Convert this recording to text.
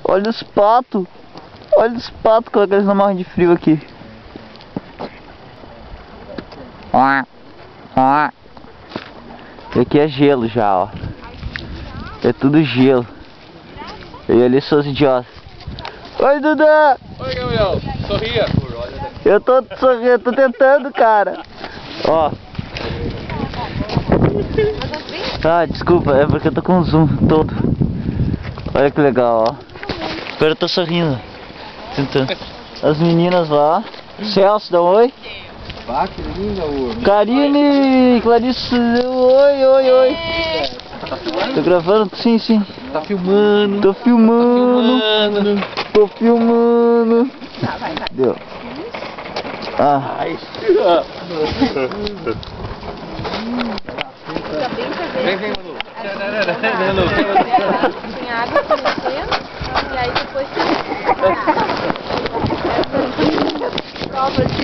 Olha os patos. Olha os patos, como eles não morrem de frio aqui. E aqui é gelo já, ó. É tudo gelo. E ali são os idiotas. Oi, Duda! Oi, Gabriel. Sorria. Eu tô sorrindo, tô tentando, cara. Ó. Ah, desculpa, é porque eu tô com o zoom todo. Olha que legal, ó. Agora eu tô sorrindo. Tentando. As meninas lá. Celso, dá um oi. Ah, que linda, ô. Karine, Clarice, oi, oi, oi. Tô gravando? Sim, sim. Tá filmando. Tô filmando. Tô filmando. Deu. Ah. Vem, vem, Manu. Tem água aqui no centro, e aí depois tem prova de...